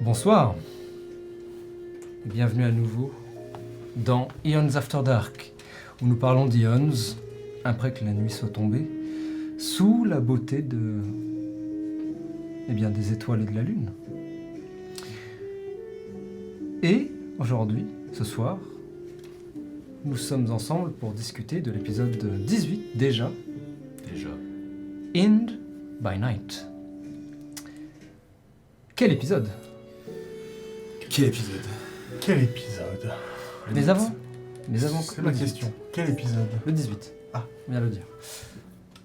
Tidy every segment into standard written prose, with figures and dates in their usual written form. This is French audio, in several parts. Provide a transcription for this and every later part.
Bonsoir et bienvenue à nouveau dans Eons After Dark, où nous parlons d'Eons après que la nuit soit tombée, sous la beauté des étoiles et de la lune. Et aujourd'hui, ce soir, nous sommes ensemble pour discuter de l'épisode 18 déjà. End by Night. Quel épisode? Quel épisode? Mais avant C'est la question. Quel épisode? Le 18. Ah. Bien le dire.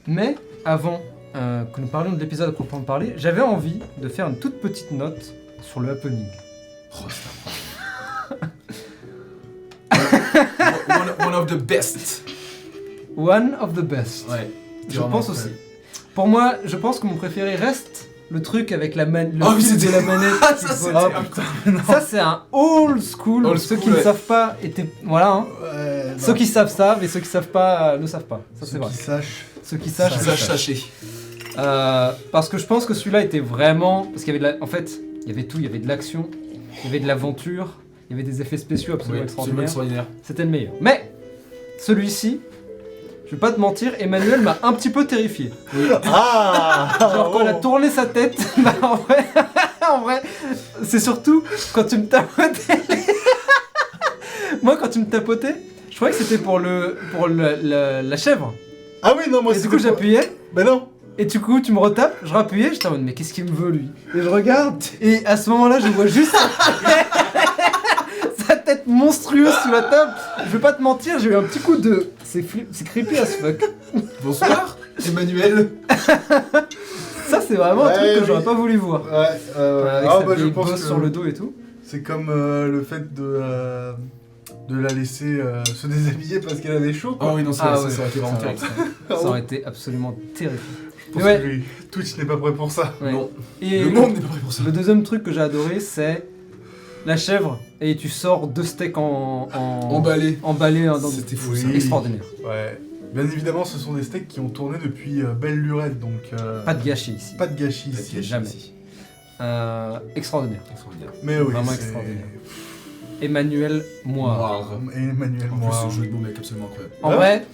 Mais avant que nous parlions de l'épisode à proprement parler, j'avais envie de faire une toute petite note sur le happening. Oh, one of the best. One of the best. Ouais. Je pense aussi. Pour moi, je pense que mon préféré reste le truc avec la manette. Oh oui, c'était de la manette. ça, c'était Ça, c'est un old school. Old Ceux school, qui ne ouais. savent pas étaient. Voilà. Hein. Ceux qui savent et ceux qui savent pas ne savent pas. Ça, c'est vrai. Qui sache. Ceux qui sachent. Sachez. Parce que je pense que celui-là était vraiment... Parce qu'il y avait en fait, il y avait tout. Il y avait de l'action, il y avait de l'aventure, il y avait des effets spéciaux absolument extraordinaires. C'était le meilleur. Mais, celui-ci, je vais pas te mentir, Emmanuel m'a un petit peu terrifié. Ah Genre quand elle a tourné sa tête, bah en vrai, c'est surtout quand tu me tapotais. Moi, quand tu me tapotais, je croyais que c'était pour la chèvre. Ah oui, non, moi Et c'est du coup, j'appuyais. Ben non. Et du coup, tu me retapes, je rappuyais, j'étais en mode, mais qu'est-ce qu'il me veut lui? Et je regarde, et à ce moment-là, je vois juste sa tête monstrueuse sous la table. Je vais pas te mentir, j'ai eu un petit coup de. C'est creepy as fuck. Bonsoir, Emmanuel. Ça, c'est vraiment un truc que j'aurais pas voulu voir. Ouais, Avec ah sa bah je vieille pense bosse que sur le dos et tout. c'est comme le fait de la laisser se déshabiller parce qu'elle avait chaud, quoi. Oh oui, non, ça aurait été vraiment terrible. Ça aurait été absolument terrifiant. Je pense Ouais. que Twitch n'est pas prêt pour ça. Ouais. Non. Et Le monde n'est pas prêt pour ça. le deuxième truc que j'ai adoré, c'est la chèvre, et tu sors 2 steaks Emballé. emballés dans C'était fou, Oui. ça. extraordinaire. Ouais. Bien évidemment, ce sont des steaks qui ont tourné depuis belle lurette, donc Pas de gâchis ici. pas de gâchis Pas de ici. gâchis jamais. ici. Extraordinaire. Extraordinaire. Mais oui, Vraiment c'est- extraordinaire. Emmanuel Moire. Moire. Emmanuel En plus, Moire. ce jeu de mots est absolument incroyable. En Ouais. vrai,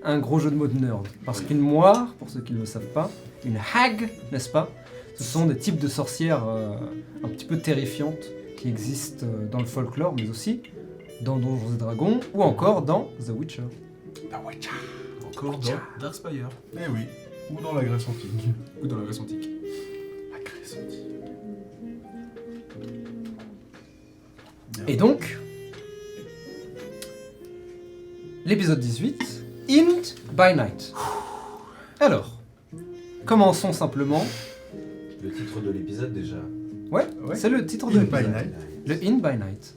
un gros jeu de mots de nerd. Parce qu'une moire, pour ceux qui ne le savent pas, une hag, n'est-ce pas? Ce sont des types de sorcières un petit peu terrifiantes qui existent dans le folklore, mais aussi dans Donjons et Dragons ou encore dans The Witcher. Encore dans Darkspire. Eh oui. Ou dans la Grèce antique. Ou dans la Grèce antique. La Grèce antique. Et donc, l'épisode 18, End by Night. Alors, commençons simplement. Le titre de l'épisode déjà. Ouais, Ouais. c'est le titre de End by l'épisode. Night. Le End by Night.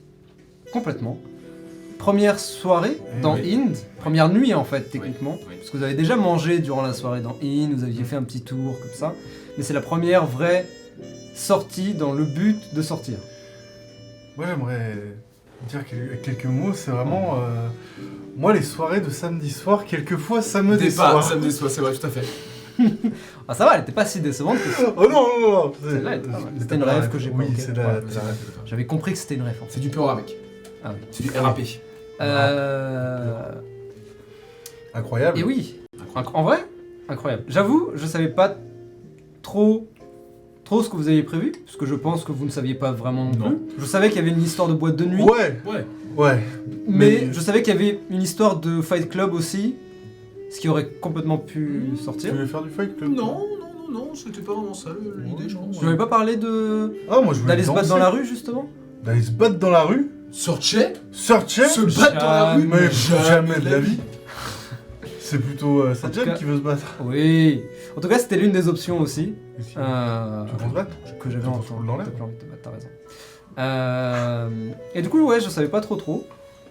Complètement. Première soirée dans oui. End, première nuit en fait techniquement, Oui. parce que vous avez déjà mangé durant la soirée dans End, vous aviez fait un petit tour comme ça, mais c'est la première vraie sortie dans le but de sortir. Moi j'aimerais dire quelques mots, c'est vraiment... moi les soirées de samedi soir, quelquefois ça me déçoit. Ça me déçoit, c'est vrai, tout à fait. Ah ça va, elle était pas si décevante que ça. Oh non, non, non. Celle-là était pas mal. C'était une rêve que j'ai pas, Oui, ok. c'est la... Ouais, J'avais compris que c'était une rêve en fait. C'est du peur avec. Ah oui. C'est du RAP. Incroyable. Et oui, en vrai, incroyable. J'avoue, je savais pas trop ce que vous aviez prévu, parce que je pense que vous ne saviez pas vraiment non Non. plus. Je savais qu'il y avait une histoire de boîte de nuit, Ouais, Ouais. ouais. mais je savais qu'il y avait une histoire de Fight Club aussi, ce qui aurait complètement pu Tu sortir. veux faire du Fight Club? Non, c'était pas vraiment ça l'idée, je pense. Tu m'avais pas parlé de Ah, moi je voulais d'aller se battre danser. dans la rue justement? D'aller se battre dans la rue? Sortir, Searcher? se battre dans la rue, Mais jamais de la vie. C'est plutôt En tout Sajjan cas- qui veut se battre. Oui. En tout cas, c'était l'une des options aussi. Tu veux se battre? Que j'avais Tu en te fous dans l'air. t'as plus envie de te battre, t'as raison. Et du coup, ouais, je savais pas trop.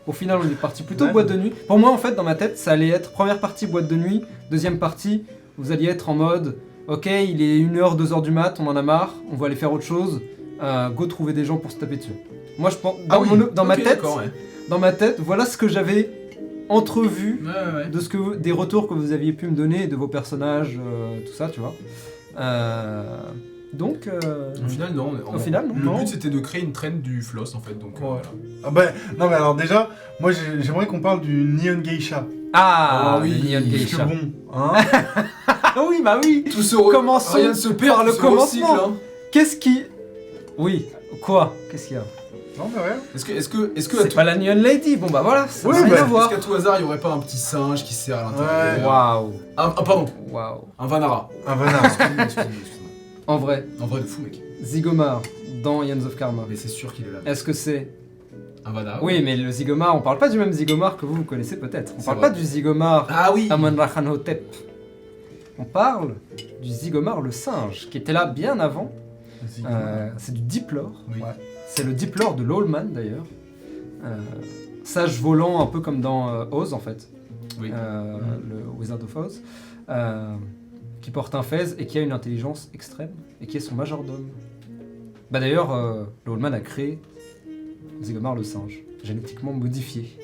Au final, on est parti plutôt Ouais. boîte de nuit. Pour moi, en fait, dans ma tête, ça allait être première partie boîte de nuit, deuxième partie, vous alliez être en mode, ok, il est 1h, 2h du mat, on en a marre, on va aller faire autre chose, go trouver des gens pour se taper dessus. Moi, je pense, dans ma tête, dans ma tête, voilà ce que j'avais entrevu Ouais. de des retours que vous aviez pu me donner, de vos personnages, tout ça, tu vois. Donc, Au final, non. Au final, non. Le Non. but, c'était de créer une trend du floss, en fait. Donc, Ouais. voilà. Ah bah, non mais alors déjà, moi j'aimerais qu'on parle du Neon Geisha. ah, oui, le Neon Parce Geisha. que bon, hein. Ah oui, bah oui. Tout se Commençons rien ne se perd, par le tout se recycle, commencement. hein. Qu'est-ce qui... Oui, quoi? Qu'est-ce qu'il y a? Non mais rien. Est-ce que à C'est tout- pas la Neon Lady. Bon bah voilà, ça Oui, n'a rien bah, à est-ce voir. qu'à tout hasard, il y aurait pas un petit singe qui sert à l'intérieur Waouh, Pardon, waouh. un Vanara. Un Vanara. Excuse-moi. En vrai, En vrai de fou, mec. Zigomar dans Ions of Karma. Mais c'est sûr qu'il est là. Est-ce que c'est... Un Vanara. Oui, mais le Zigomar, on parle pas du même Zigomar que vous connaissez peut-être. On C'est parle vrai. pas du Zigomar Ah oui. Amon-Ra-Khan-Hotep. On parle du Zigomar le singe, qui était là bien avant. C'est du Diplore. Oui. Ouais. C'est le Diplore de l'Allman d'ailleurs. Sage volant un peu comme dans Oz en fait. Oui. Le Wizard of Oz. Qui porte un fez et qui a une intelligence extrême et qui est son majordome. Bah d'ailleurs, le Allman a créé Zigomar le singe, génétiquement modifié.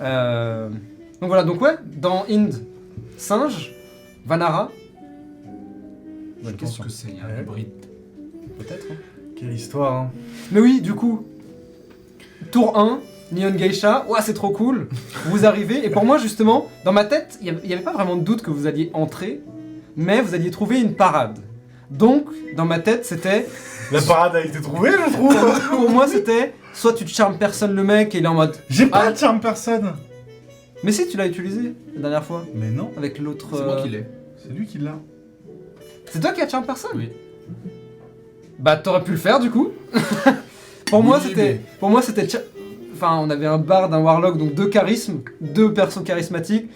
Donc voilà, donc ouais, dans Ind, singe, Vanara. Je Bonne pense question. que c'est un Ouais. hybride. Peut-être. Hein. Quelle histoire, hein. Mais oui, du coup, tour 1, Neon Geisha, ouah c'est trop cool, vous arrivez, et pour moi justement, dans ma tête, il n'y avait pas vraiment de doute que vous alliez entrer, mais vous alliez trouver une parade. Donc, dans ma tête, c'était, La parade a été trouvée, je trouve. pour moi c'était, soit tu te charmes personne le mec, et il est en mode, J'ai pas Ah. de charme personne. mais si tu l'as utilisé la dernière fois, Mais non, avec l'autre... C'est moi qui l'ai. c'est lui qui l'a. C'est toi qui as charme personne? Oui. Bah t'aurais pu le faire du coup. Pour moi Oui, c'était... mais- Pour moi c'était... Enfin on avait un bard, un warlock, donc 2 charismes, 2 persos charismatiques.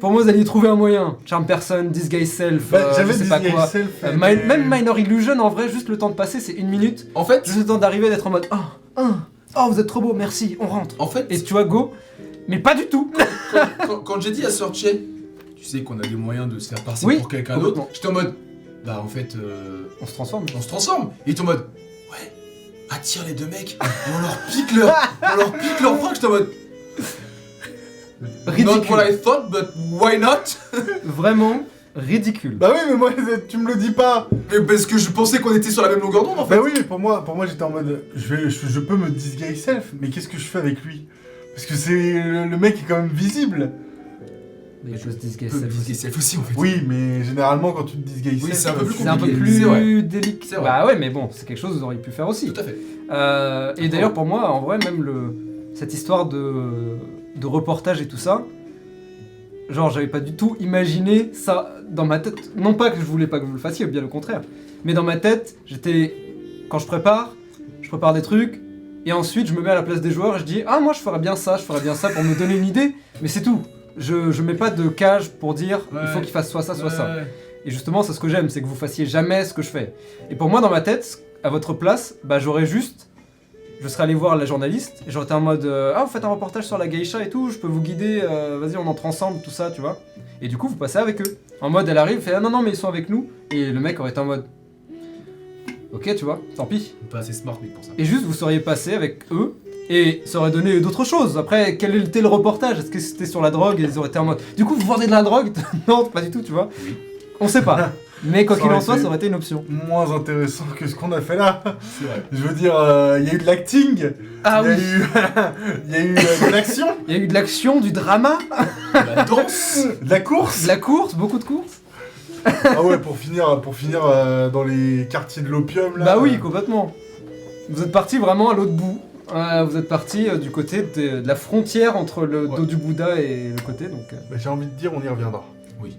Pour moi vous alliez trouver un moyen. Charm person, disguise self, Bah, j'avais je sais des pas quoi. self. Même Minor Illusion en vrai, juste le temps de passer c'est 1 minute. En fait, Juste le temps d'arriver d'être en mode oh vous êtes trop beau, merci, on rentre. en fait, Et tu vois go, mais pas du tout. quand j'ai dit à Sorche, tu sais qu'on a des moyens de se faire passer Oui, pour quelqu'un complètement. d'autre, j'étais en mode, bah en fait, On se transforme. on se transforme. Et il était en mode, ouais, attire les deux mecs, et on leur pique leur fringue. J'étais en mode, not Ridicule. what I thought, but why not? Vraiment ridicule. Bah oui, mais moi, tu me le dis pas. Mais parce que je pensais qu'on était sur la même longueur d'onde en fait. Bah oui, mais pour moi j'étais en mode, je peux me disguise self, mais qu'est-ce que je fais avec lui? Parce que c'est le mec est quand même visible. Mais je se disguise Peu self. disguise self aussi en fait. Oui, mais généralement quand tu te disguises Oui, self, c'est un peu plus C'est un peu compliqué, c'est vrai. plus délicat. C'est vrai. Bah ouais, mais bon, c'est quelque chose que vous auriez pu faire aussi. Tout à fait. Et d'ailleurs, pour moi, en vrai, même cette histoire de reportage et tout ça, genre, j'avais pas du tout imaginé ça dans ma tête. Non pas que je voulais pas que vous le fassiez, bien au contraire. Mais dans ma tête, quand je prépare des trucs, et ensuite je me mets à la place des joueurs et je dis ah moi je ferais bien ça pour me donner une idée. Mais c'est tout. Je mets pas de cage pour dire il faut Ouais. qu'il fasse soit ça, soit ça. Ouais. Et justement, c'est ce que j'aime, c'est que vous fassiez jamais ce que je fais. Et pour moi, dans ma tête, à votre place, bah je serais allé voir la journaliste, et j'aurais été en mode ah, vous faites un reportage sur la geisha et tout, je peux vous guider, vas-y, on entre ensemble, tout ça, tu vois. Et du coup, vous passez avec eux. En mode, elle arrive, fait ah non, mais ils sont avec nous. Et le mec aurait été en mode ok, tu vois, tant pis. Pas assez smart mec pour ça. Et juste, vous seriez passé avec eux, et ça aurait donné d'autres choses. Après, quel était le reportage? Est-ce que c'était sur la drogue? Et ils auraient été en mode du coup, vous vendez de la drogue? Non, pas du tout, tu vois. Oui. On sait pas. Mais quoi Ça qu'il en aurait soit, été- ça aurait été une option. moins intéressant que ce qu'on a fait là. C'est vrai. Je veux dire, il y a eu de l'acting, Ah il y a oui, eu, il y a eu de l'action, il y a eu de l'action, du drama, La danse. de la course. de la course, beaucoup de courses. Ah ouais, pour finir dans les quartiers de l'opium là. Bah oui, complètement. Vous êtes parti vraiment à l'autre bout. Vous êtes parti du côté de la frontière entre le Ouais. dos du Bouddha et le côté, donc... Bah, j'ai envie de dire, on y reviendra. Oui.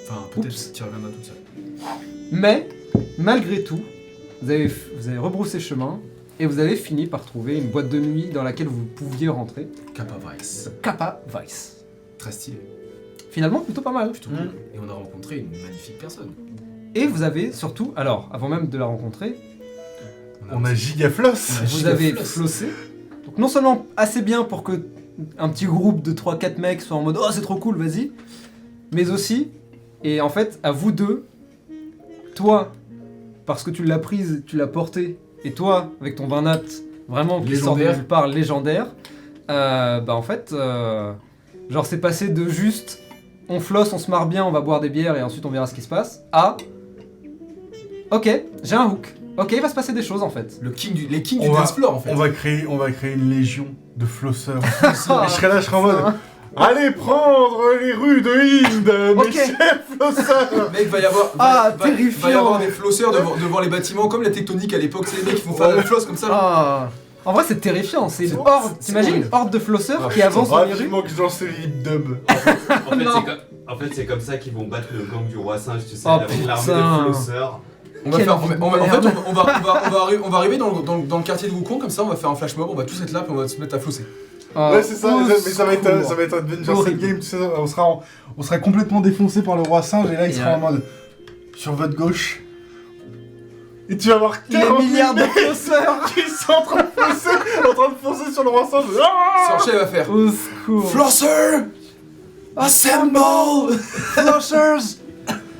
Enfin, peut-être Oups. tu reviendras toute seule. Mais, malgré tout, vous avez rebroussé chemin, et vous avez fini par trouver une boîte de nuit dans laquelle vous pouviez rentrer. Kappa Vice. Kappa Vice. Très stylé. Finalement, plutôt pas mal. Plutôt cool. Et on a rencontré une magnifique personne. Et vous avez surtout, alors, avant même de la rencontrer, On a gigafloss. On a vous giga avez floss. flossé. Donc non seulement assez bien pour que un petit groupe de 3-4 mecs soit en mode oh c'est trop cool, vas-y, mais aussi, et en fait, à vous deux, toi, parce que tu l'as prise, tu l'as portée, et toi, avec ton Vinat, vraiment qui sort de Légendaire. nulle part, légendaire, bah en fait, genre c'est passé de juste on flosse, on se marre bien, on va boire des bières et ensuite on verra ce qui se passe, à Ok, j'ai un hook. Ok, il va se passer des choses en fait. Les kings du On va- dance floor en fait. On va créer une légion de flosseurs. Et je serai en mode. Allez prendre les rues de Inde, Ok. mes chers flosseurs. Mec, va y avoir, terrifiant. va y avoir des flosseurs devant les bâtiments comme la tectonique à l'époque, c'est les mecs qui vont faire la flosse comme ça. Ah. En vrai, c'est terrifiant. C'est une C'est- horde. c'est T'imagines une horrible. horde de flosseurs Ah, qui putain, avancent dans les rues? Vivement que j'en sais les dub. En fait, c'est comme ça qu'ils vont battre le gang du roi singe, tu sais, Oh, avec l'armée putain. des flosseurs. On va Quelle faire, vie de en fait, merde. on va arriver dans le quartier de Wukong comme ça, on va faire un flash mob, on va tous être là puis on va se mettre à flosser. Ah, Ouais, c'est ça, au mais ça va être secours. Adventure Horrible. Set Game, tu sais, on sera complètement défoncé par le roi singe et là il Et sera en mode sur votre gauche. Et tu vas voir Les 40 milliards de mecs flosseurs. qui sont en train de foncer sur le roi singe. Ah Sorcier va faire Au secours. Flosser Assemble Flossers.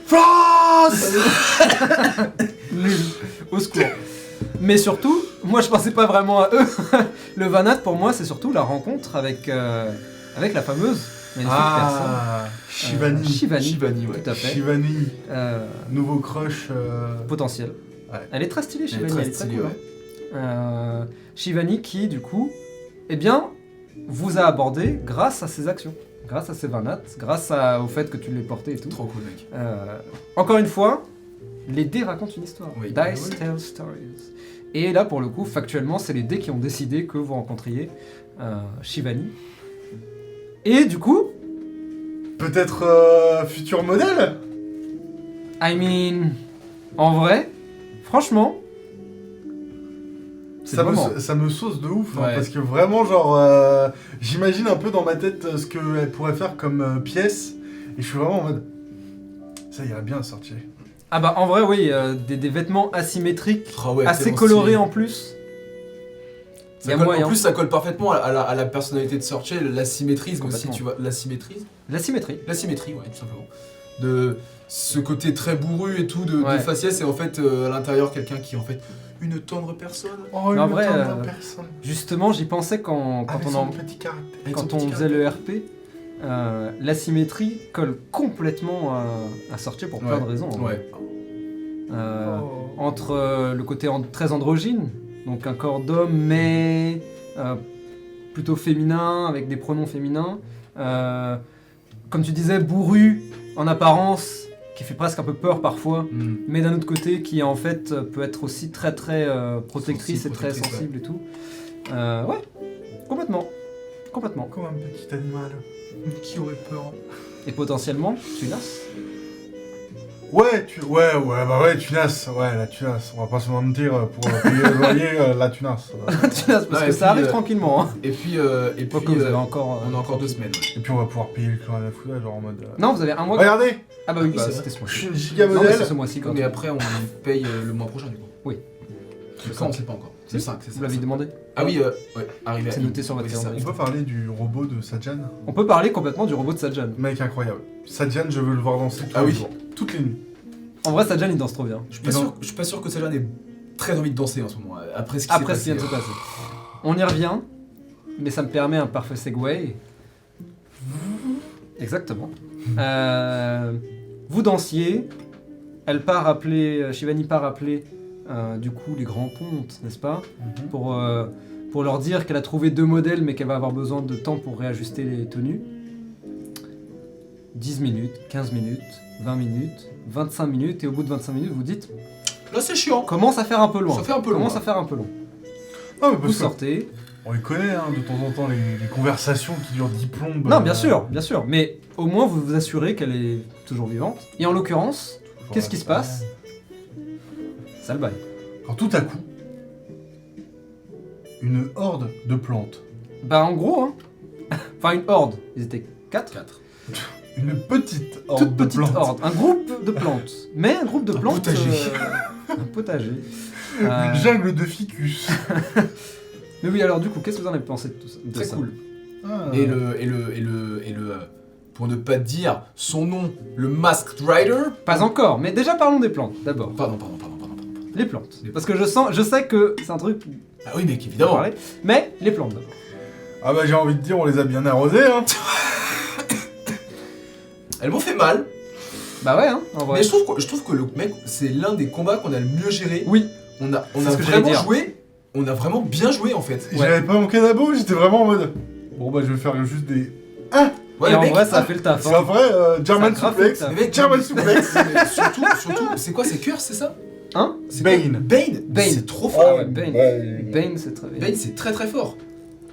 Floss. Nul. Au secours. Mais surtout, moi je pensais pas vraiment à eux. Le Vanat pour moi c'est surtout la rencontre avec la fameuse magnifique Ah, Shivani. personne. Shivani, ouais. Tout à fait. Shivani, Euh, nouveau crush. potentiel. Ouais. Elle est très stylée Elle est Shivani, très elle est très stylée, cool. ouais. hein. Shivani qui du coup, eh bien, vous a abordé grâce à ses actions. Grâce à ses Vanat, au fait que tu l'aies porté et tout. Trop cool, mec. Encore une fois, les dés racontent une histoire. Oui. Dice Oui. tell stories. Et là, pour le coup, factuellement, c'est les dés qui ont décidé que vous rencontriez Shivani. Et du coup, Peut-être futur modèle. I mean, en vrai, franchement, c'est le moment. Ça me sauce de ouf, hein, Ouais. parce que vraiment, genre, j'imagine un peu dans ma tête ce qu'elle pourrait faire comme pièce, et je suis vraiment en mode, ça irait bien à sortir. Ah bah en vrai, oui, des vêtements asymétriques, Ah ouais, assez tellement colorés stylé. en plus. Ça y a colle- moyen. En plus, ça colle parfaitement à la personnalité de Sorche, l'asymétrisme aussi, Complètement. tu vois. L'asymétrisme L'asymétrie. L'asymétrie, ouais, tout simplement. De ce côté très bourru et tout, de Ouais. faciès, et en fait, à l'intérieur, quelqu'un qui est en fait une tendre personne. Oh, Mais en une vrai, tendre personne. Justement, j'y pensais quand Avec on son en... petit caractère. Avec son Quand on petit faisait le RP, l'asymétrie colle complètement à sortir pour plein Ouais. de raisons. en vrai. Ouais. Entre le côté très androgyne, donc un corps d'homme mais plutôt féminin, avec des pronoms féminins. Comme tu disais, bourru en apparence, qui fait presque un peu peur parfois, Mm. mais d'un autre côté qui en fait peut être aussi très très protectrice Sensible, et très protectrice, sensible et tout. Ouais, complètement. Complètement. Comme un petit animal. Qui aurait peur? Et potentiellement, tu lasses. Ouais, bah ouais, tunas. Ouais, la tunas. On va pas se mentir, pour payer le loyer, la tunas. Tu lasses parce Ouais, que et ça puis, arrive tranquillement. Hein. Et puis, Quoique vous avez encore. on a encore 2 semaines. Et puis on va pouvoir payer le clan à la foudre, genre en mode. Non, vous avez un mois. Regardez, Ah bah oui, Oui, bah, c'est c'était ce vrai. mois-ci. je suis une giga Non, mais modèle. c'est ce mois-ci quand Mais même. après, on paye le mois prochain, du coup. Oui. Le quand, on sait pas encore. C'est le 5, c'est ça. Vous l'avez demandé. Ah oui, ouais, arrivé à C'est noté sur votre oui, c'est ça. calendrier. On peut parler du robot de Sajan. On peut parler complètement du robot de Sajan. Mec incroyable. Sajan, je veux le voir danser tous Ah les oui. jours. Toutes les nuits. En vrai, Sajan il danse trop bien. Je suis pas sûr que Sajan ait très envie de danser en ce moment. Après ce qui Après ce qui s'est vient de se passé. passer. On y revient, mais ça me permet un parfait segue. Exactement. Vous dansiez, Shivani part appeler du coup les grands pontes, n'est-ce pas, pour leur dire qu'elle a trouvé 2 modèles mais qu'elle va avoir besoin de temps pour réajuster les tenues. 10 minutes, 15 minutes, 20 minutes, 25 minutes, et au bout de 25 minutes vous dites Là, c'est chiant. commence à faire un peu loin. Ça fait un peu loin. Commence à faire un peu long. Non, mais Vous parce que sortez. on les connaît, hein, de temps en temps, les conversations qui durent 10 plombes. Non, bien sûr, mais au moins vous vous assurez qu'elle est toujours vivante. Et en l'occurrence, qu'est-ce qui se passe? Ça le bail. Quand tout à coup, une horde de plantes, Bah en gros, hein. Enfin une horde, ils étaient 4. 4. une petite horde Toute de petite plantes, horde, un groupe de plantes. Mais un groupe de Un plantes... potager. Un potager. une jungle de ficus. Mais oui, alors du coup, qu'est-ce que vous en avez pensé de tout ça de Très ça cool. Ah. Et pour ne pas dire son nom, le Masked Rider. Pas encore, mais déjà parlons des plantes, d'abord. Pardon. Les plantes. Parce que je sais que c'est un truc... Ah oui, mec, dont évidemment. parler, mais les plantes d'abord. Ah bah j'ai envie de dire, on les a bien arrosés, hein. Elles m'ont fait mal. Bah ouais, hein, en vrai. Mais je trouve que le mec, c'est l'un des combats qu'on a le mieux géré. Oui, On a C'est ce que j'allais vraiment dire. joué. On a vraiment bien joué en fait. J'avais pas mon canabo, j'étais vraiment en mode. Bon bah je vais faire juste des. Ouais, et en mec, vrai, ça a fait le taf. C'est hein. vrai, German Ça a grave Suplex. fait le mais mec, German Suplex. mais surtout, c'est quoi, c'est Curse, c'est ça? Hein C'est Bane. quoi Bane. Bane. C'est trop fort. Ah ouais, Bane, c'est très bien. Bane, c'est très très fort.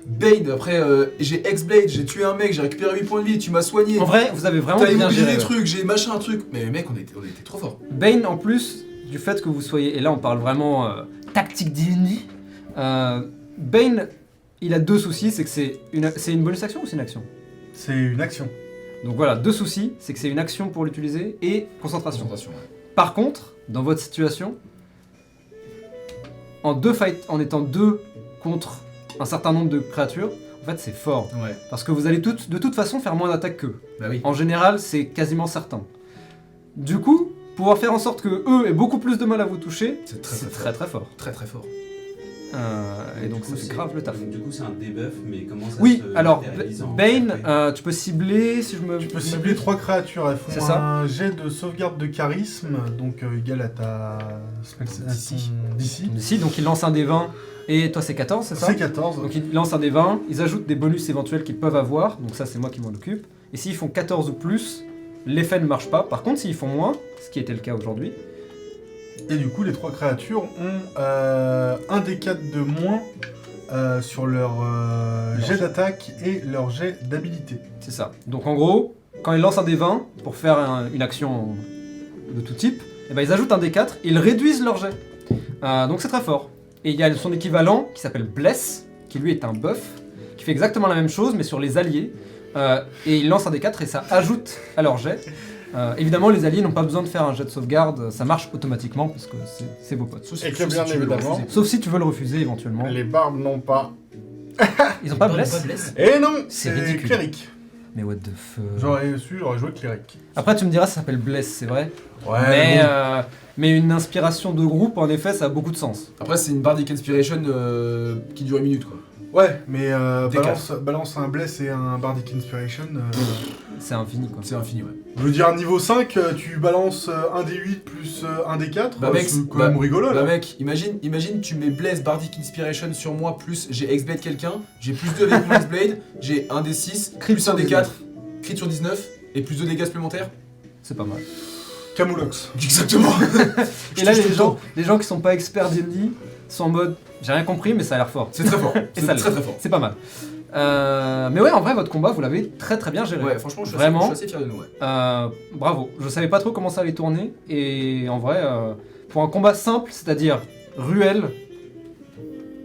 Bane, après, j'ai X-Blade, j'ai tué un mec, j'ai récupéré 8 points de vie, tu m'as soigné. En vrai, vous avez vraiment T'as bien oublié géré. des ouais. trucs, j'ai machin un truc. Mais mec, on était trop fort. Bane, en plus du fait que vous soyez, et là on parle vraiment tactique D&D, Bane, il a deux soucis, c'est que c'est une bonus action ou c'est une action? C'est une action. Donc voilà, deux soucis, c'est que c'est une action pour l'utiliser et concentration. Par contre, dans votre situation, en deux fights, en étant deux contre un certain nombre de créatures, en fait c'est fort. Ouais. Parce que vous allez de toute façon faire moins d'attaques qu'eux. Bah oui. En général, c'est quasiment certain. Du coup, pouvoir faire en sorte que eux aient beaucoup plus de mal à vous toucher, C'est c'est très très très fort. Très très fort. Et donc ça fait grave le taf. Du coup, c'est un debuff, mais comment ça Oui, se alors réalise en Bane, après tu peux cibler si je me. Tu peux cibler 3 créatures, elles C'est font ça. un jet de sauvegarde de charisme, donc égal à ta. D'ici. D'ici. Ici, donc il lance un des 20 et toi c'est 14, c'est ça? C'est 14. Donc ils lancent un des 20, ils ajoutent des bonus éventuels qu'ils peuvent avoir, donc ça c'est moi qui m'en occupe. Et s'ils font 14 ou plus, l'effet ne marche pas. Par contre, s'ils font moins, ce qui était le cas aujourd'hui, Et du coup, les 3 créatures ont un des 4 de moins sur leur jet d'attaque et leur jet d'habilité. c'est ça. Donc en gros, quand ils lancent un des 20 pour faire une action de tout type, et ben ils ajoutent un des 4, ils réduisent leur jet. Donc c'est très fort. Et il y a son équivalent qui s'appelle Bless, qui lui est un buff, qui fait exactement la même chose mais sur les alliés. Et ils lancent un des 4 et ça ajoute à leur jet. Évidemment, les alliés n'ont pas besoin de faire un jet de sauvegarde, ça marche automatiquement parce que c'est vos potes. Et que bien évidemment, Sauf si tu veux le refuser éventuellement. les barbes n'ont pas. Ils ont pas Bless. Et non, C'est c'est ridicule. cléric. Mais what the fuck. J'aurais joué cléric. Après, tu me diras, ça s'appelle Bless, c'est vrai. Ouais, Mais une inspiration de groupe, en effet, ça a beaucoup de sens. Après, c'est une Bardic Inspiration qui dure une minute quoi. ouais, mais Des balance un bless et un bardic inspiration. C'est infini, quoi. C'est infini, ouais. Je veux dire, niveau 5, tu balances un des 8 plus un des 4. Bah, mec, c'est quand bah, même rigolo là. Bah mec, imagine tu mets Blaze Bardic Inspiration sur moi, plus j'ai X-Blade quelqu'un, j'ai plus 2 avec mon X-Blade, j'ai un des 6, Crit plus sur un des 19. 4, crit sur 19, et plus 2 dégâts supplémentaires. C'est pas mal. Camoulox. Exactement. Et là, les gens qui sont pas experts D&D sont en mode, j'ai rien compris, mais ça a l'air fort. C'est très fort. Et C'est ça très l'est. très fort. C'est pas mal. Mais ouais, en vrai, votre combat, vous l'avez très très bien géré. Ouais, franchement, je suis Vraiment. assez fier de nous, ouais. Bravo. Je savais pas trop comment ça allait tourner. Et en vrai, pour un combat simple, c'est-à-dire ruelle,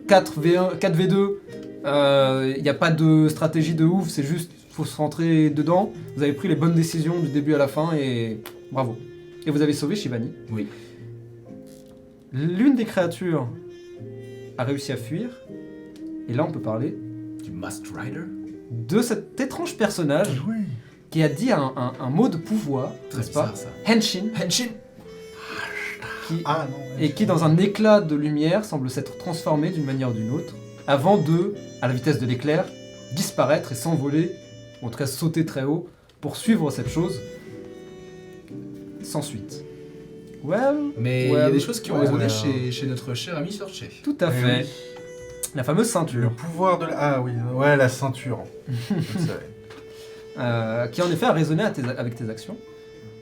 4v1, 4v2, il n'y a pas de stratégie de ouf, c'est juste, faut se rentrer dedans. Vous avez pris les bonnes décisions du début à la fin et bravo. Et vous avez sauvé Shivani. Oui. L'une des créatures a réussi à fuir. Et là, on peut parler Du Masked Rider. de cet étrange personnage Oui. qui a dit un mot de pouvoir, Très n'est-ce pas? bizarre ça. Henshin, Henshin. qui, Ah non. et qui, dans un éclat de lumière, semble s'être transformé d'une manière ou d'une autre, avant de, à la vitesse de l'éclair, disparaître et s'envoler, ou en tout cas sauter très haut, pour suivre cette chose sans suite. Well, Mais il y Ouais, a des choses qui ont ouais, résonné ouais. chez notre cher ami Sorche. tout à Eh fait. oui. La fameuse Le ceinture, pouvoir de la. Ah oui, ouais, la ceinture. Je le savais. qui en effet a résonné avec tes actions.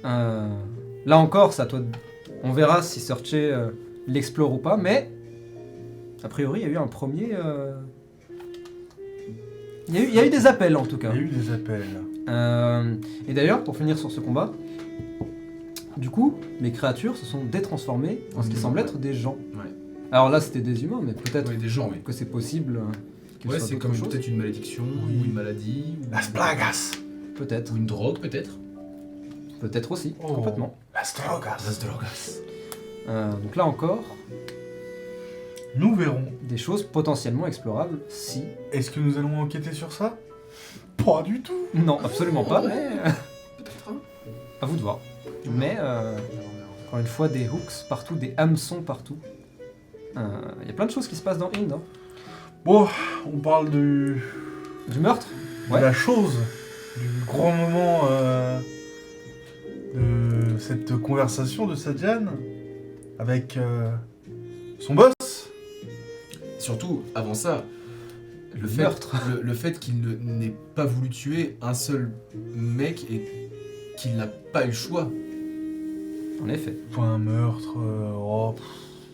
Là encore, c'est à toi on verra si Searcher l'explore ou pas, mais a priori, il y a eu un premier... Il y a eu des appels en tout cas. Il y a eu des appels. Et d'ailleurs, pour finir sur ce combat, du coup, les créatures se sont détransformées en ce qui semble être des gens. Ouais. Alors là, c'était des humains, mais peut-être Ouais, des gens, oui. que c'est possible. Qu'il Ouais, soit c'est d'autres comme choses. peut-être une malédiction, Oui. ou une maladie, ou... Las plagas. Peut-être. ou une drogue peut-être. Peut-être aussi, Oh. complètement. Las drogas. Las drogas. Donc là encore, Nous verrons. des choses potentiellement explorables si... Est-ce que nous allons enquêter sur ça? Pas du tout. Non, absolument pas, Ouais. mais... Peut-être, hein. À vous de voir. Mais, encore une fois, des hooks partout, des hameçons partout. Il y a plein de choses qui se passent dans Ind. Hein. Bon, on parle du. Du meurtre de Ouais. la chose. Du grand moment de cette conversation de Sadjan avec son boss. Surtout, avant ça, Le meurtre. le fait qu'il n'ait pas voulu tuer un seul mec et qu'il n'a pas eu le choix. En effet. Un meurtre,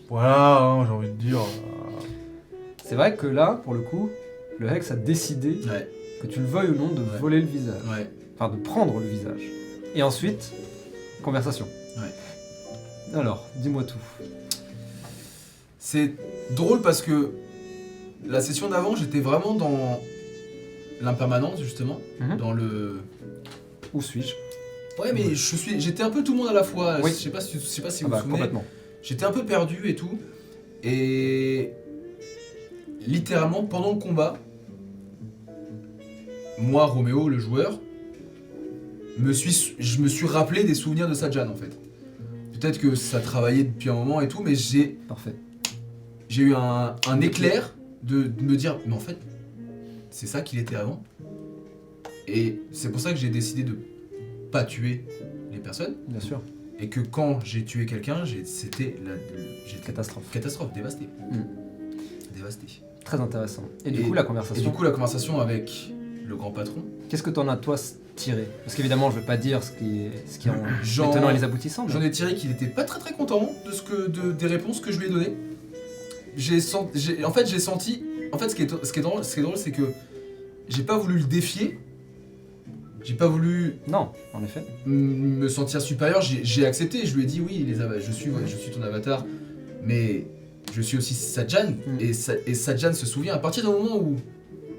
voilà, hein, j'ai envie de dire. C'est vrai que là, pour le coup, le Hex a décidé, Ouais, que tu le veuilles ou non, de Ouais. voler le visage. ouais. Enfin, de prendre le visage. Et ensuite, conversation. Ouais. Alors, dis-moi tout. C'est drôle parce que la session d'avant, j'étais vraiment dans l'impermanence, justement. Mhm. Dans le... Où suis-je? Ouais, mais j'étais un peu tout le monde à la fois. Oui. Je sais pas si vous Ah vous bah, souvenez. complètement. J'étais un peu perdu et tout. Et littéralement, pendant le combat, moi, Roméo, le joueur, je me suis rappelé des souvenirs de Sadjan en fait. Peut-être que ça travaillait depuis un moment et tout, mais j'ai Parfait. eu un éclair de me dire, mais en fait, c'est ça qu'il était avant. Et c'est pour ça que j'ai décidé de pas tuer les personnes. Bien sûr. Et que quand j'ai tué quelqu'un, j'étais Catastrophe. catastrophe, dévasté. Dévasté. Très intéressant. Et du coup, la conversation. Et du coup, la conversation avec le grand patron. Qu'est-ce que t'en as, toi, tiré? Parce qu'évidemment, je vais pas dire ce qui est en J'en- les tenants et les aboutissants. mais- J'en ai tiré qu'il était pas très content des réponses que je lui ai données. En fait, j'ai senti. En fait, ce qui est drôle, c'est que j'ai pas voulu le défier. J'ai pas voulu Non, en effet. me sentir supérieur. J'ai accepté. Je lui ai dit oui, je suis ton avatar, mais je suis aussi Sadjan. Et Sadjan se souvient. À partir du moment où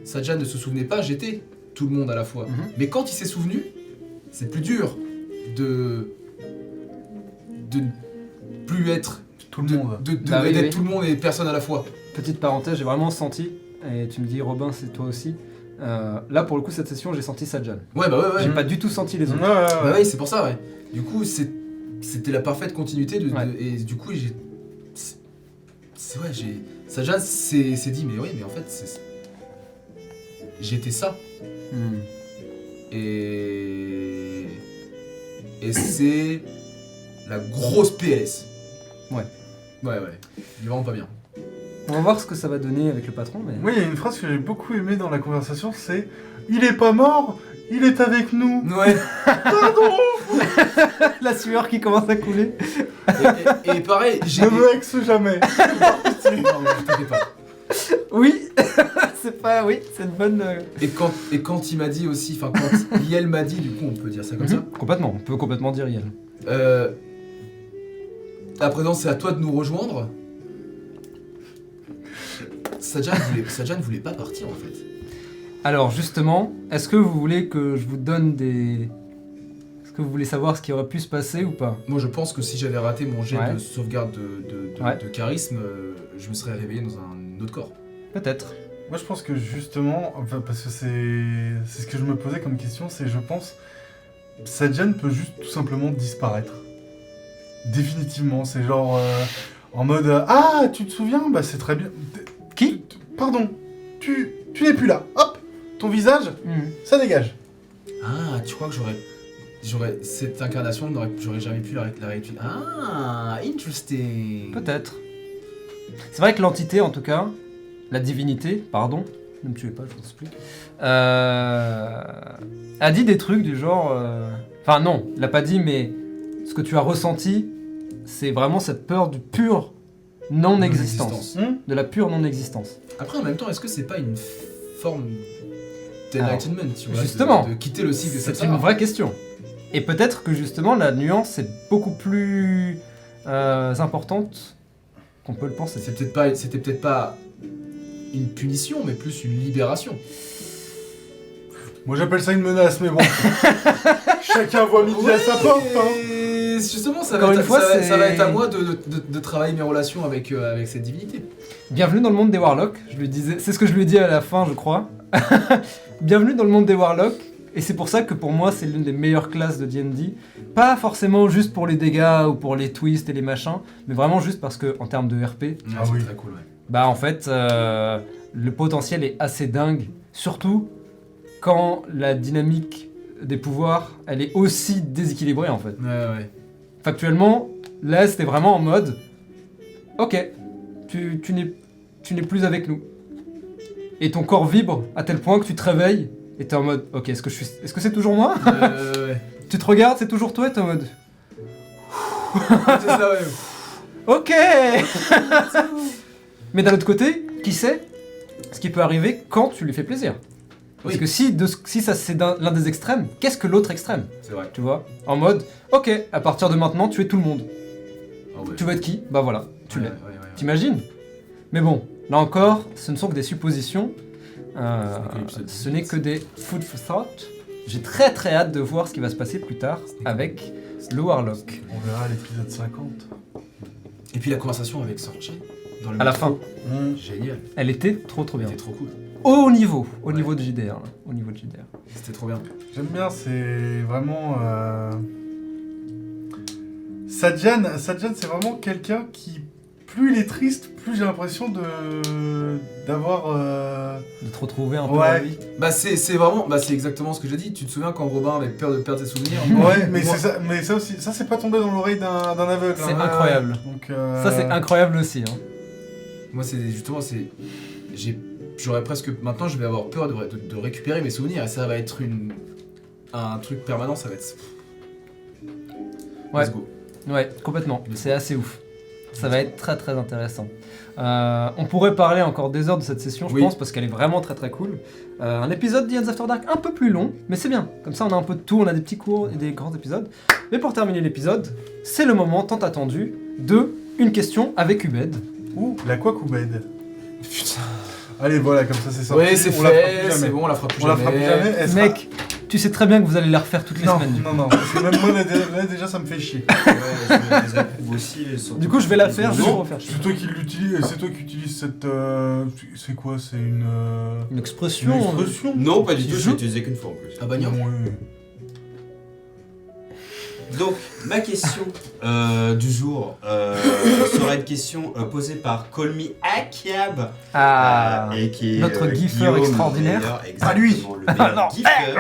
Sadjan ne se souvenait pas, j'étais tout le monde à la fois. Mhm. Mais quand il s'est souvenu, c'est plus dur de ne plus être Tout le monde. Bah oui, d'être oui. tout le monde et personne à la fois. Petite parenthèse, j'ai vraiment senti, et tu me dis, Robin, c'est toi aussi. Là, pour le coup, cette session, j'ai senti Sadjan. Ouais, bah ouais, ouais. J'ai pas du tout senti les autres. Bah ouais, c'est pour ça, ouais. Du coup, c'était la parfaite continuité Ouais. et du coup, Sadjan s'est dit, mais oui, mais en fait, j'étais ça. Hmm. Et c'est la grosse PLS. Ouais. Ouais. Il est vraiment pas bien. On va voir ce que ça va donner avec le patron, mais... Oui, il y a une phrase que j'ai beaucoup aimée dans la conversation, c'est « Il est pas mort, il est avec nous Ouais. La sueur qui commence à couler. Et pareil, !» Ne me hexe jamais. Non, mais t'inquiète pas. Oui, c'est une bonne... Et quand il m'a dit aussi, enfin quand Yel m'a dit, du coup on peut dire ça comme ça. Complètement, on peut complètement dire Riel. À présent c'est à toi de nous rejoindre. Sadjan voulait pas partir en fait. Alors justement, est-ce que vous voulez que je vous donne des... Est-ce que vous voulez savoir ce qui aurait pu se passer ou pas? Moi je pense que si j'avais raté mon jet Ouais. de sauvegarde Ouais. de charisme, je me serais réveillé dans un autre corps. Peut-être. Moi, je pense que justement, enfin, parce que c'est ce que je me posais comme question, c'est je pense Sadjan peut juste tout simplement disparaître. Définitivement, c'est genre en mode ah, tu te souviens? Bah c'est très bien. Qui? Pardon, tu n'es plus là. Hop, ton visage, ça dégage. Ah, tu crois que j'aurais cette incarnation, j'aurais jamais pu la réutiliser. Ah, interesting. Peut-être. C'est vrai que l'entité, en tout cas, la divinité, pardon, ne me tuez pas, je ne sais plus, a dit des trucs du genre... Enfin non, il l'a pas dit, mais ce que tu as ressenti, c'est vraiment cette peur du pur non-existence. De la pure non-existence. Après, en même temps, est-ce que c'est pas une forme d'enlightenment, tu vois, justement, de quitter le cycle des C'est Sapsara. une vraie question. Et peut-être que justement, la nuance est beaucoup plus importante qu'on peut le penser. C'était peut-être pas une punition, mais plus une libération. Moi j'appelle ça une menace, mais bon. Chacun voit midi à sa porte. Hein. Et justement, ça Encore va, une être, fois, ça va- ça va c'est- être à moi de travailler mes relations avec cette divinité. Bienvenue dans le monde des Warlocks, je lui disais, c'est ce que je lui ai dit à la fin, je crois. Bienvenue dans le monde des Warlocks, et c'est pour ça que pour moi c'est l'une des meilleures classes de D&D. Pas forcément juste pour les dégâts ou pour les twists et les machins, mais vraiment juste parce que en termes de RP, Ah c'est oui. très cool, ouais. bah en fait le potentiel est assez dingue, surtout quand la dynamique des pouvoirs elle est aussi déséquilibrée en fait. Ouais. Factuellement, là, c'était vraiment en mode, ok, tu n'es plus avec nous. Et ton corps vibre à tel point que tu te réveilles et t'es en mode, ok, est-ce que c'est toujours moi? Ouais. Tu te regardes, c'est toujours toi et t'es en mode, C'est ça, ouais. ok. Mais d'un autre côté, qui sait ce qui peut arriver quand tu lui fais plaisir? Parce Oui. que si ça c'est l'un des extrêmes, qu'est-ce que l'autre extrême? C'est vrai. Tu vois? En mode, ok, à partir de maintenant, tu es tout le monde. Ah ouais. Tu veux être qui? Bah voilà, tu l'es. Ouais. T'imagines? Mais bon, là encore, ce ne sont que des suppositions. Ce n'est que des food for thought. J'ai très très hâte de voir ce qui va se passer plus tard avec le Warlock. On verra à l'épisode 50. Et puis la conversation avec Sorchi dans le À la métro. fin, Génial. elle était trop bien. C'était trop cool. Au niveau Ouais. de JDR. Là. Au niveau de JDR. C'était trop bien. J'aime bien, c'est vraiment... Sadjan, c'est vraiment quelqu'un qui, plus il est triste, plus j'ai l'impression d'avoir... De te retrouver un peu Ouais. dans la vie. Bah c'est vraiment, c'est exactement ce que j'ai dit. Tu te souviens quand Robin avait peur de perdre ses souvenirs? Ouais, mais Moi- c'est ça, mais ça aussi, ça c'est pas tombé dans l'oreille d'un aveugle. C'est hein. incroyable. Donc, Ça c'est incroyable aussi. Hein. Moi c'est justement j'aurais presque maintenant je vais avoir peur de récupérer mes souvenirs et ça va être un truc permanent, ça va être. Ouais. Let's go. Ouais, complètement. C'est assez ouf. Ça va être très très intéressant. On pourrait parler encore des heures de cette session, je Oui. pense, parce qu'elle est vraiment très très cool. Un épisode d'Ian's After Dark un peu plus long, mais c'est bien. Comme ça, on a un peu de tout, on a des petits courts et des grands épisodes. Mais pour terminer l'épisode, c'est le moment tant attendu de une question avec Ubed. Ouh, la quoi Koubed. Putain. Allez, voilà, comme ça c'est sorti. Oui, c'est on la fera fait, plus c'est jamais. bon, on la fera plus On la fera plus jamais. Elle sera- Mec, tu sais très bien que vous allez la refaire toutes les Non, semaines. Du coup. non, parce que même moi là, déjà ça me fait chier. Ouais, je les approuve aussi. Du coup, je vais la faire juste pour refaire. C'est toi qui l'utilise, c'est toi qui utilises cette. C'est quoi? C'est une. Une Une expression. expression. Non, pas du tout, Tu je joues l'ai utilisé qu'une fois en plus. Ah bah non. Ouais. Donc, ma question du jour sera une question posée par Call Me Akiab. Ah. Et qui est notre giffer Guillaume, extraordinaire. d'ailleurs, Pas lui. exactement, le meilleur giffer.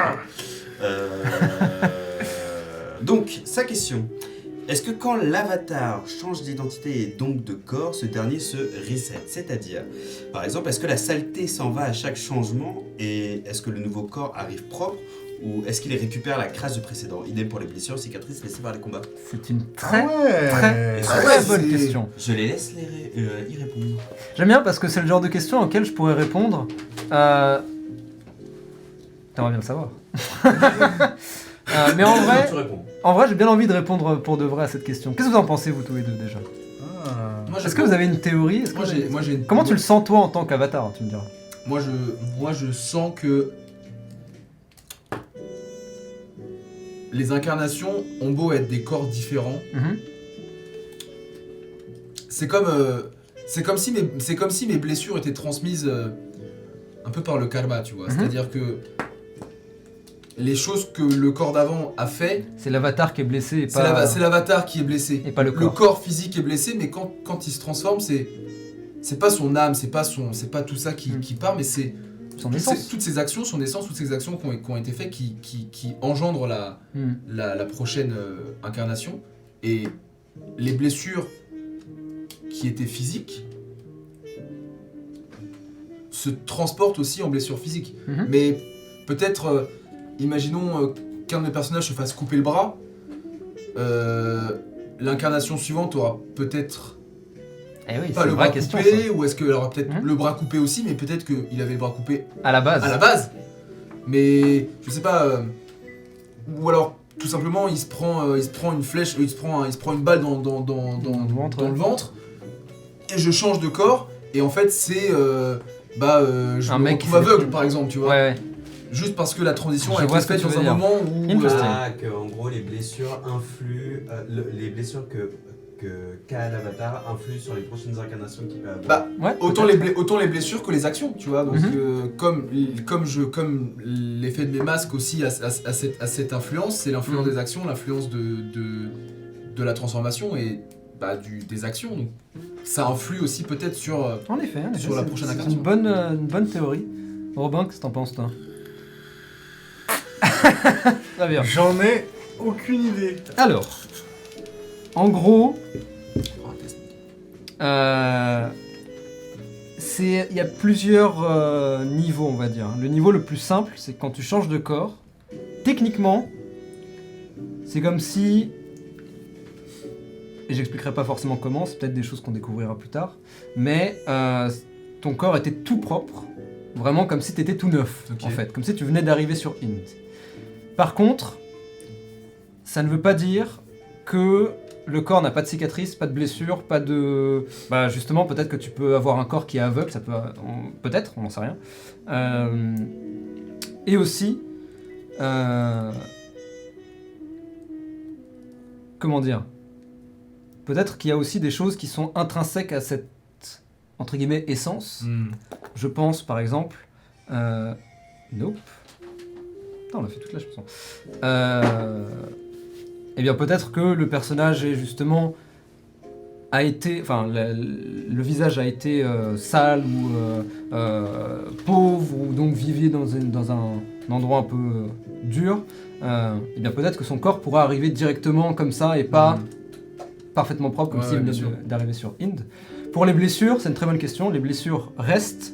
Donc, sa question. Est-ce que quand l'avatar change d'identité et donc de corps, ce dernier se reset? C'est-à-dire, par exemple, est-ce que la saleté s'en va à chaque changement et est-ce que le nouveau corps arrive propre ou est-ce qu'il récupère la crasse du précédent? Idem pour les blessures, cicatrices laissées par les combats. C'est une très ouais. très Ah ouais, très bonne c'est- question. Je les laisse y répondre. J'aime bien parce que c'est le genre de question auquel je pourrais répondre. T'aimerais bien le savoir. Mais en vrai, Tu réponds. j'ai bien envie de répondre pour de vrai à cette question. Qu'est-ce que vous en pensez, vous tous les deux déjà? Ah. Moi, Est-ce que vous avez une théorie? Est-ce que Moi vous j'ai, avez- moi j'ai. Comment tu le sens toi en tant qu'avatar, tu me diras? Moi je sens que les incarnations ont beau être des corps différents, Mhm. c'est comme si mes blessures étaient transmises un peu par le karma, tu vois. Mhm. C'est-à-dire que les choses que le corps d'avant a fait, C'est l'avatar qui est blessé et c'est pas, l'avatar qui est blessé. et pas le Le corps. corps physique est blessé, mais quand il se transforme, c'est pas son âme, c'est pas tout ça qui part, mais c'est Son essence. toutes ces actions, son essence, toutes ces actions qui ont été faites qui engendrent Mhm. la prochaine incarnation. Et les blessures qui étaient physiques se transportent aussi en blessures physiques. Mhm. Mais peut-être, imaginons qu'un de mes personnages se fasse couper le bras, l'incarnation suivante aura peut-être Eh oui, pas c'est le une bras vraie question. coupé, ou est-ce qu'elle aura peut-être Mhm. le bras coupé aussi, mais peut-être qu'il avait le bras coupé Ça. À la base. à la base. Mais je sais pas. Ou alors tout simplement il se prend une flèche, il se prend une balle dans le ventre, dans ouais. le ventre, et je change de corps, et en fait c'est je Un me mec qui retrouve fait des aveugle trucs. par exemple, tu vois. Ouais, ouais. Juste parce que la transition Je a vois été ce que faite tu dans veux un dire. moment où Interesting. Ah, que en gros les blessures influent, les blessures qu'a l'avatar influent sur les prochaines incarnations qu'il peut avoir. Bah, Ouais, autant peut-être. les blessures que les actions, tu vois. Donc comme l'effet de mes masques aussi a cette influence, c'est l'influence des actions, l'influence de la transformation et des actions. Donc ça influe aussi peut-être sur En effet, sur la c'est- prochaine c'est incarnation. une bonne théorie. Robin, qu'est-ce que t'en penses, toi? Très bien. J'en ai aucune idée. Alors, En gros, Oh, un test. il y a plusieurs niveaux, on va dire. Le niveau le plus simple, c'est quand tu changes de corps. Techniquement, c'est comme si... Et j'expliquerai pas forcément comment, c'est peut-être des choses qu'on découvrira plus tard. Mais ton corps était tout propre. Vraiment comme si t'étais tout neuf, Ok. en fait. Comme si tu venais d'arriver sur Int. Par contre, ça ne veut pas dire que le corps n'a pas de cicatrices, pas de blessures, pas de... Bah justement, peut-être que tu peux avoir un corps qui est aveugle, ça peut... Peut-être, on n'en sait rien. Et aussi... Comment dire? Peut-être qu'il y a aussi des choses qui sont intrinsèques à cette, entre guillemets, essence. Je pense, par exemple... Nope. Putain, on a fait toute la chanson. Eh bien, peut-être que le personnage est justement... a été... Enfin, le visage a été sale ou pauvre, ou donc vivait dans un endroit un peu dur. Eh bien, peut-être que son corps pourra arriver directement comme ça et pas parfaitement propre, comme Ouais, s'il bien venait sûr. d'arriver sur Inde. Pour les blessures, c'est une très bonne question. Les blessures restent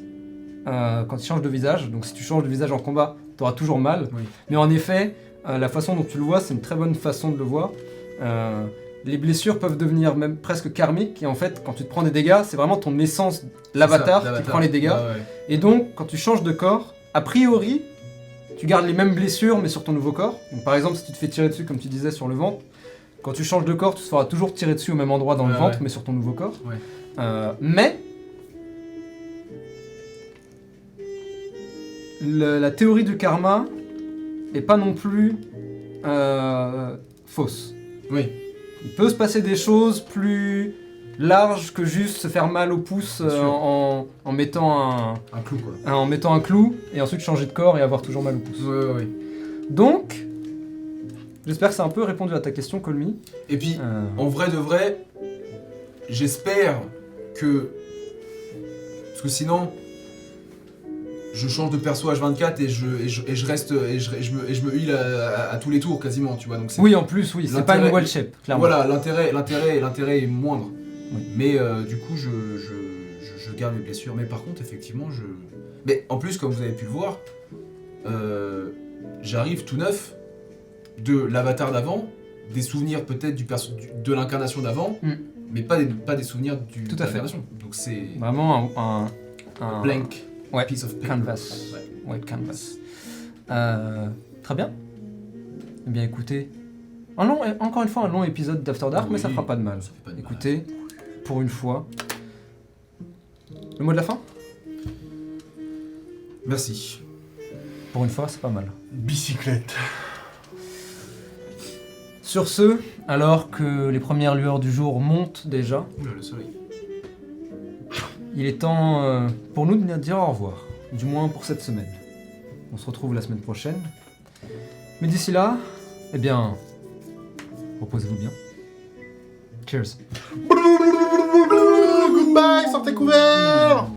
quand tu changes de visage. Donc si tu changes de visage en combat, tu auras toujours mal. Oui. Mais en effet, la façon dont tu le vois, c'est une très bonne façon de le voir. Les blessures peuvent devenir même presque karmiques. Et en fait, quand tu te prends des dégâts, c'est vraiment ton essence, l'avatar, qui prend les dégâts. Ouais, ouais. Et donc, quand tu changes de corps, a priori, tu gardes les mêmes blessures, mais sur ton nouveau corps. Donc, par exemple, si tu te fais tirer dessus, comme tu disais, sur le ventre, quand tu changes de corps, tu te feras toujours tirer dessus au même endroit dans le Ouais, ventre, ouais. mais sur ton nouveau corps. Ouais. Mais la théorie du karma est pas non plus fausse. Oui. Il peut se passer des choses plus larges que juste se faire mal au pouce Bien sûr. en mettant Un clou, quoi. en mettant un clou et ensuite changer de corps et avoir toujours mal au pouce. Ouais. Donc, j'espère que ça a un peu répondu à ta question, Colmy. Et puis, en vrai de vrai, j'espère que... Parce que sinon, je change de perso H24 et je reste... Et je me heal à tous les tours, quasiment, tu vois. Donc c'est... Oui, en plus, oui, c'est pas une l'intérêt- wall shape, clairement. Voilà, l'intérêt est moindre. Oui. Mais du coup, je garde mes blessures. Mais par contre, effectivement, Mais en plus, comme vous avez pu le voir, j'arrive tout neuf de l'avatar d'avant, des souvenirs peut-être de l'incarnation d'avant, mais pas des souvenirs Tout de à fait. l'incarnation. Donc c'est Vraiment un blank ouais, piece of paper. canvas. Ouais. White canvas. Très bien. Eh bien, écoutez, encore une fois, un long épisode d'After Dark, Oui, mais ça fera pas de mal. ça fait pas de mal. Écoutez, pour une fois. Le mot de la fin? Merci. Pour une fois, c'est pas mal. Bicyclette. Sur ce, alors que les premières lueurs du jour montent déjà, Oula, le soleil. il est temps pour nous de dire au revoir. Du moins pour cette semaine. On se retrouve la semaine prochaine. Mais d'ici là, eh bien, reposez-vous bien. Cheers. Goodbye, sortez couverts.